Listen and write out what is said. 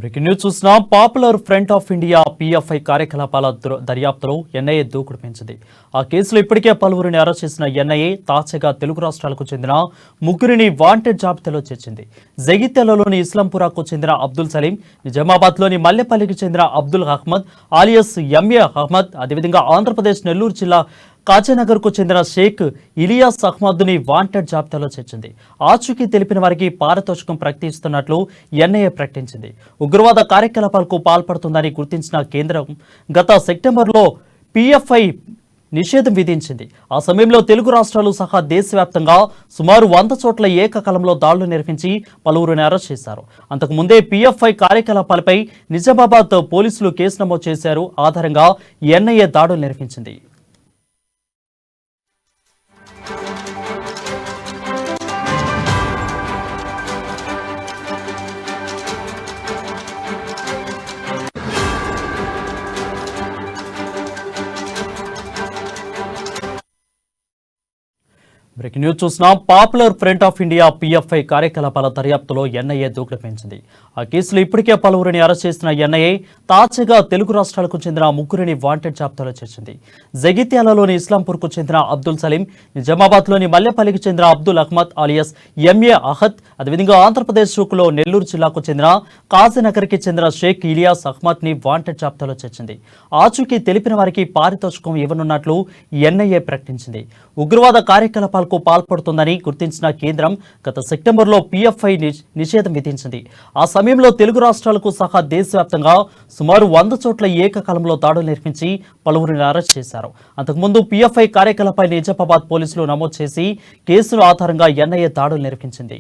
Breaking news చూసిన popular front of India PFI కార్యకలాపాల దర్యాప్తులో ఎన్ఐఏ దూకుడు పెంచింది. ఆ కేసులో ఇప్పటికే పలువురిని అరెస్ట్ చేసిన ఎన్ఐఏ తాజాగా తెలుగు రాష్ట్రాలకు చెందిన ముగ్గురిని వాంటెడ్ జాబితాలో చేర్చింది. జగిత్యాలలోని ఇస్లాంపురాకు చెందిన అబ్దుల్ సలీం, నిజామాబాద్లోని మల్లెపల్లికి చెందిన అబ్దుల్ అహ్మద్ ఆలియస్ ఎంఏ అహ్మద్, అదేవిధంగా ఆంధ్రప్రదేశ్ నెల్లూరు జిల్లా కాజానగర్కు చెందిన షేక్ ఇలియాస్ అహ్మద్ని వాంటెడ్ జాబితాలో చేర్చింది. ఆచూకీ తెలిపిన వారికి పారితోషికం ప్రకటిస్తున్నట్లు ఎన్ఐఏ ప్రకటించింది. ఉగ్రవాద కార్యకలాపాలకు పాల్పడుతుందని గుర్తించిన కేంద్రం గత సెప్టెంబర్లో పీఎఫ్ఐ నిషేధం విధించింది. ఆ సమయంలో తెలుగు రాష్ట్రాలు సహా దేశవ్యాప్తంగా సుమారు 100 చోట్ల ఏకకాలంలో దాడులు నిర్వహించి పలువురిని అరెస్ట్ చేశారు. అంతకుముందే పీఎఫ్ఐ కార్యకలాపాలపై నిజామాబాద్ పోలీసులు కేసు నమోదు చేశారు. ఆధారంగా ఎన్ఐఏ దాడులు నిర్వహించింది. బ్రేకింగ్ న్యూస్ చూస్తున్నాం. Popular front of India PFI కార్యకలాపాల దర్యాప్తులో ఎన్ఐఏ దూకుడు పెంచింది. ఆ కేసులో ఇప్పటికే పలువురిని అరెస్ట్ చేసిన ఎన్ఐఏ తాజాగా తెలుగు రాష్ట్రాలకు చెందిన ముగ్గురిని వాంటెడ్ జాబితాలో చేర్చింది. జగిత్యాలలోని ఇస్లాంపూర్కు చెందిన అబ్దుల్ సలీం, నిజామాబాద్లోని మల్లెపల్లికి చెందిన అబ్దుల్ అహ్మద్ ఆలియస్ ఎంఏ అహద్, అదేవిధంగా ఆంధ్రప్రదేశ్లో నెల్లూరు జిల్లాకు చెందిన కాజీనగర్కి చెందిన షేక్ ఇలియాస్ అహ్మద్ని వాంటెడ్ జాబితాలో చేర్చింది. ఆచూకీ తెలిపిన వారికి పారితోషికం ఇవ్వనున్నట్లు ఎన్ఐఏ ప్రకటించింది. ఉగ్రవాద కార్యకలాపాలకు పాల్పడుతుందని గుర్తించిన కేంద్రం గత సెప్టెంబర్లో పీఎఫ్ఐ నిషేధం విధించింది. ఆ సమయంలో తెలుగు రాష్ట్రాలకు సహా దేశవ్యాప్తంగా సుమారు 100 చోట్ల ఏకకాలంలో దాడులు నిర్వహించి పలువురిని అరెస్ట్ చేశారు. అంతకుముందు పీఎఫ్ఐ కార్యకలాపాలపై నిజామాబాద్ పోలీసులు నమోదు చేసి కేసుల ఆధారంగా ఎన్ఐఏ దాడులు నిర్వహించింది.